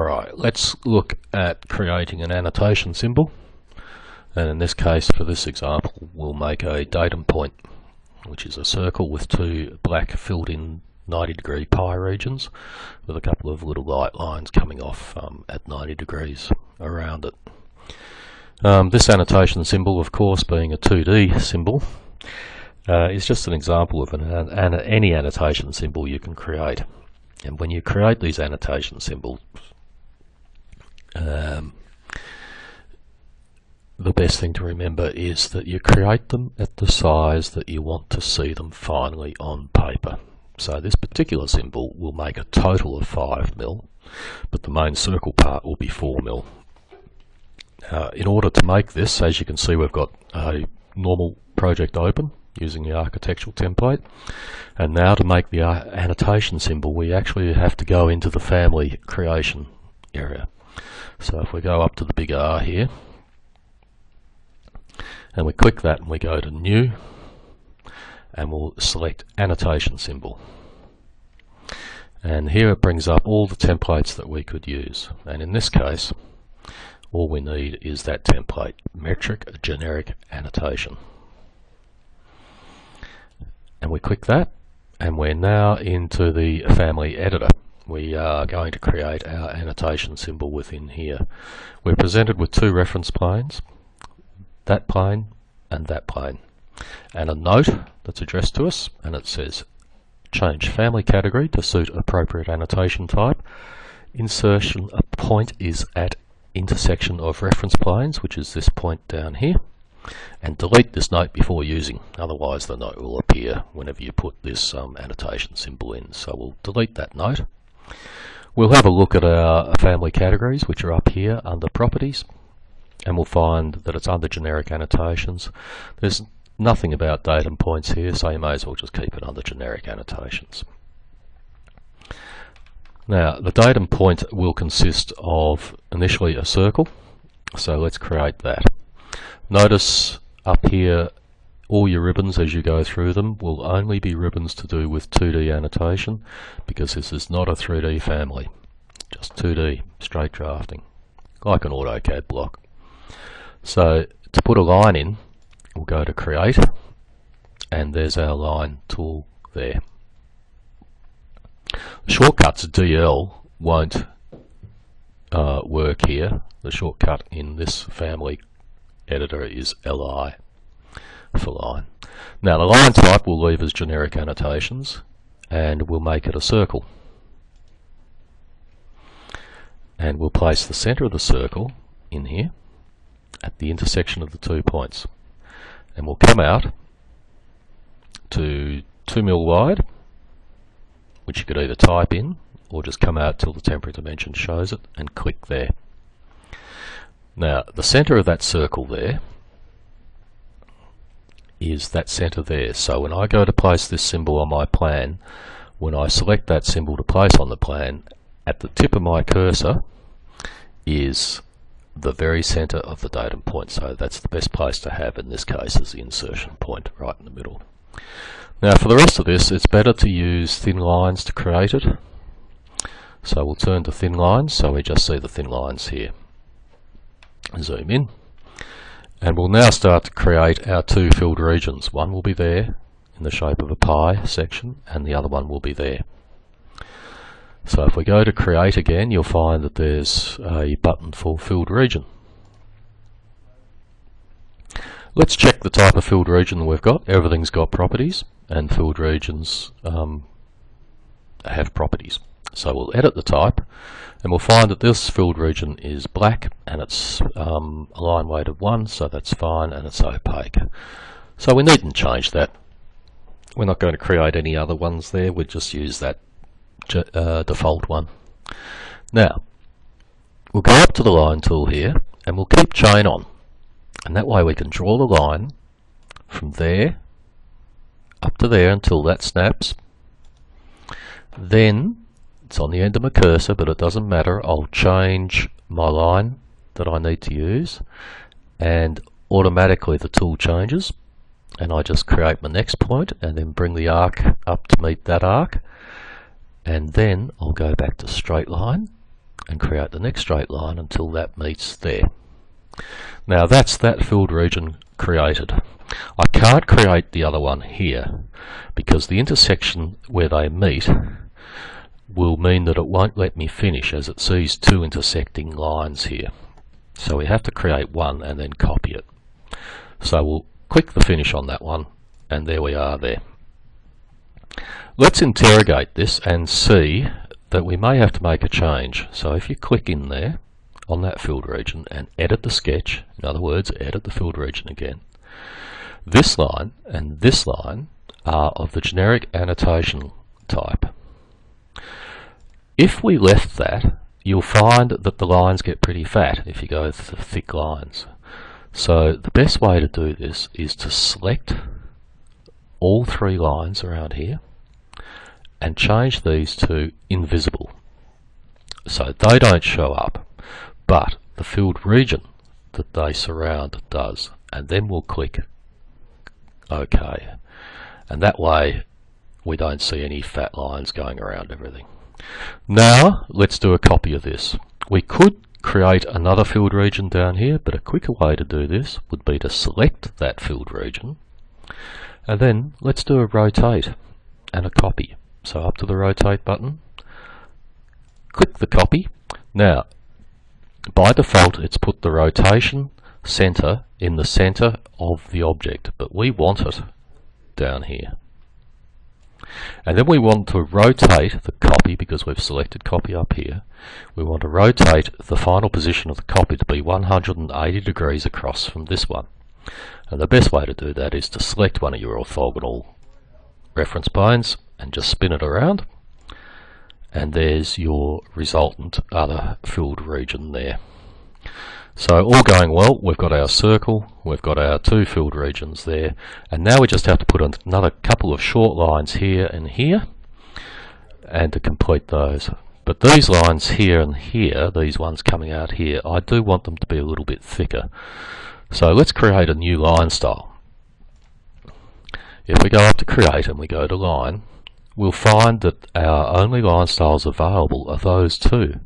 Alright, let's look at creating an annotation symbol, and in this case, for this example, we'll make a datum point, which is a circle with two black filled in 90-degree pi regions with a couple of little light lines coming off at 90 degrees around it. This annotation symbol, of course, being a 2D symbol, is just an example of any annotation symbol you can create. And when you create these annotation symbols, the best thing to remember is that you create them at the size that you want to see them finally on paper. So this particular symbol will make a total of 5 mil, but the main circle part will be 4 mil. In order to make this, as you can see, we've got a normal project open using the architectural template, and now to make the annotation symbol we actually have to go into the family creation area. So if we go up to the big R here and we click that and we go to new, and we'll select annotation symbol, and here it brings up all the templates that we could use, and in this case all we need is that template, metric generic annotation. And we click that, and we're now into the family editor. We are going to create our annotation symbol within here. We're presented with two reference planes, that plane and that plane, and a note that's addressed to us, and it says change family category to suit appropriate annotation type. Insertion a point is at intersection of reference planes, which is this point down here, and delete this note before using, otherwise the note will appear whenever you put this annotation symbol in. So we'll delete that note. We'll have a look at our family categories, which are up here under properties, and we'll find that it's under generic annotations. There's nothing about datum points here, so you may as well just keep it under generic annotations. Now the datum point will consist of initially a circle, so let's create that. Notice up here all your ribbons as you go through them will only be ribbons to do with 2D annotation, because this is not a 3D family, just 2D straight drafting, like an AutoCAD block. So to put a line in, we'll go to create, and there's our line tool there. The shortcuts DL won't work here. The shortcut in this family editor is LI for line. Now the line type we'll leave as generic annotations, and we'll make it a circle. And we'll place the center of the circle in here at the intersection of the 2 points. And we'll come out to 2 mil wide, which you could either type in or just come out till the temporary dimension shows it, and click there. Now the center of that circle there is that center there, so when I go to place this symbol on my plan, when I select that symbol to place on the plan, at the tip of my cursor is the very center of the datum point, so that's the best place to have in this case, is the insertion point right in the middle. Now for the rest of this, it's better to use thin lines to create it, so we'll turn to thin lines, so we just see the thin lines here. Zoom in, and we'll now start to create our two filled regions. One will be there in the shape of a pie section, and the other one will be there. So if we go to create again, you'll find that there's a button for filled region. Let's check the type of filled region that we've got. Everything's got properties, and filled regions have properties. So we'll edit the type, and we'll find that this filled region is black, and it's a line weight of 1, so that's fine, and it's opaque. So we needn't change that. We're not going to create any other ones there, we'll just use that default one. Now we'll go up to the line tool here, and we'll keep chain on, and that way we can draw the line from there up to there until that snaps. Then it's on the end of my cursor, but it doesn't matter. I'll change my line that I need to use, and automatically the tool changes, and I just create my next point and then bring the arc up to meet that arc, and then I'll go back to straight line, and create the next straight line until that meets there. Now that's that filled region created. I can't create the other one here because the intersection where they meet will mean that it won't let me finish, as it sees two intersecting lines here. So we have to create one and then copy it. So we'll click the finish on that one, and there we are there. Let's interrogate this and see that we may have to make a change. So if you click in there on that filled region and edit the sketch, in other words, edit the filled region again, this line and this line are of the generic annotation type. If we left that, you'll find that the lines get pretty fat if you go for thick lines. So the best way to do this is to select all three lines around here and change these to invisible. So they don't show up, but the filled region that they surround does. And then we'll click OK. And that way we don't see any fat lines going around everything. Now let's do a copy of this. We could create another filled region down here, but a quicker way to do this would be to select that filled region, and then let's do a rotate and a copy. So up to the rotate button, click the copy. Now by default it's put the rotation center in the center of the object, but we want it down here. And then we want to rotate the copy, because we've selected copy up here. We want to rotate the final position of the copy to be 180 degrees across from this one. And the best way to do that is to select one of your orthogonal reference planes and just spin it around. And there's your resultant other filled region there. So all going well, we've got our circle, we've got our two filled regions there, and now we just have to put another couple of short lines here and here, and to complete those. But these lines here and here, these ones coming out here, I do want them to be a little bit thicker. So let's create a new line style. If we go up to create and we go to line, we'll find that our only line styles available are those two.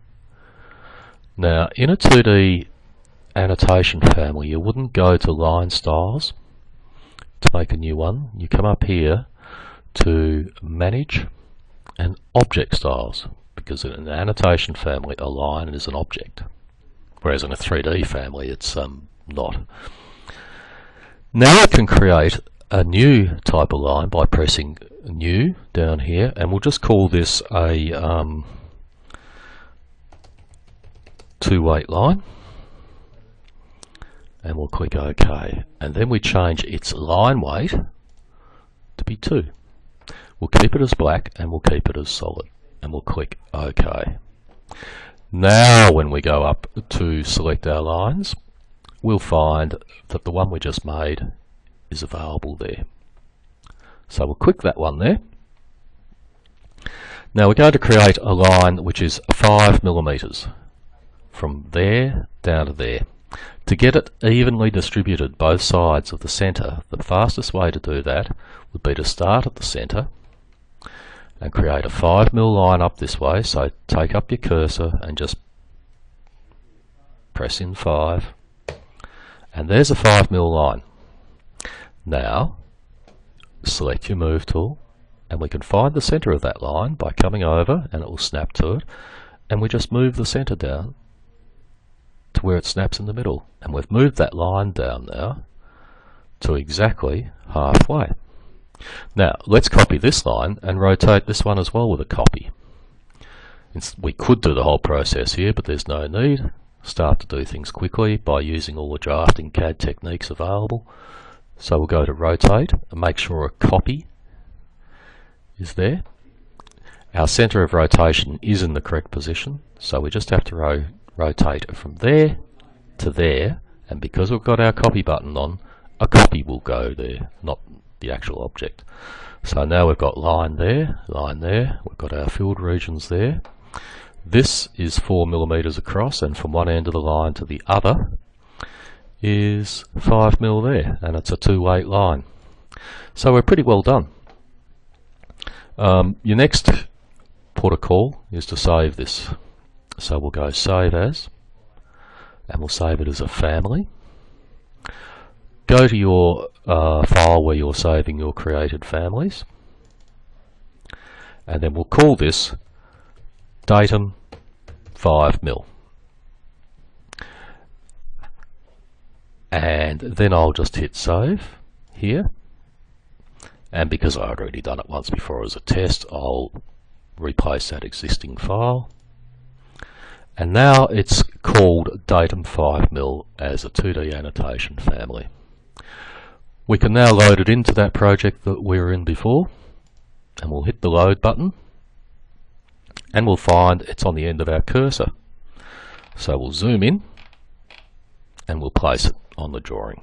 Now in a 2D annotation family, you wouldn't go to line styles to make a new one. You come up here to manage and object styles, because in an annotation family a line is an object, whereas in a 3D family it's not. Now I can create a new type of line by pressing new down here, and we'll just call this a two-weight line, and we'll click OK, and then we change its line weight to be 2. We'll keep it as black and we'll keep it as solid, and we'll click OK. Now when we go up to select our lines, we'll find that the one we just made is available there. So we'll click that one there. Now we're going to create a line which is 5 millimeters from there down to there. To get it evenly distributed both sides of the center, the fastest way to do that would be to start at the center and create a 5 mil line up this way. So take up your cursor and just press in 5, and there's a 5 mil line. Now select your move tool, and we can find the center of that line by coming over, and it will snap to it, and we just move the center down to where it snaps in the middle, and we've moved that line down now to exactly halfway. Now let's copy this line and rotate this one as well with a copy. We could do the whole process here, but there's no need. Start to do things quickly by using all the drafting CAD techniques available. So we'll go to rotate and make sure a copy is there. Our center of rotation is in the correct position, so we just have to rotate from there to there, and because we've got our copy button on, a copy will go there, not the actual object. So now we've got line there, we've got our filled regions there. This is 4 millimeters across, and from one end of the line to the other is 5 mil there, and it's a two-weight line. So we're pretty well done. Your next port of call is to save this So we'll go Save As, and we'll save it as a family. Go to your file where you're saving your created families, and then we'll call this datum 5mm. And then I'll just hit save here, and because I've already done it once before as a test, I'll replace that existing file. And now it's called datum 5mm as a 2D annotation family. We can now load it into that project that we were in before, and we'll hit the load button, and we'll find it's on the end of our cursor. So we'll zoom in, and we'll place it on the drawing.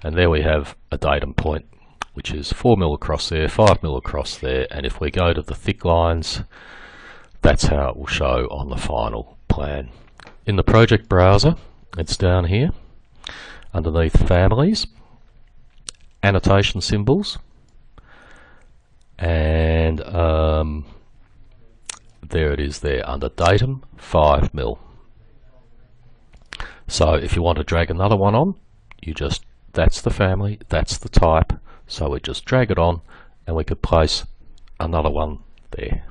And there we have a datum point, which is 4mm across there, 5mm across there, and if we go to the thick lines, that's how it will show on the final plan. In the project browser, it's down here, underneath families, annotation symbols, and there it is there under datum 5mm. So if you want to drag another one on, that's the family, that's the type, so we just drag it on and we could place another one there.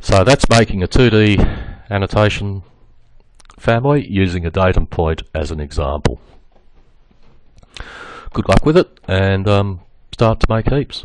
So that's making a 2D annotation family using a datum point as an example. Good luck with it, and start to make heaps.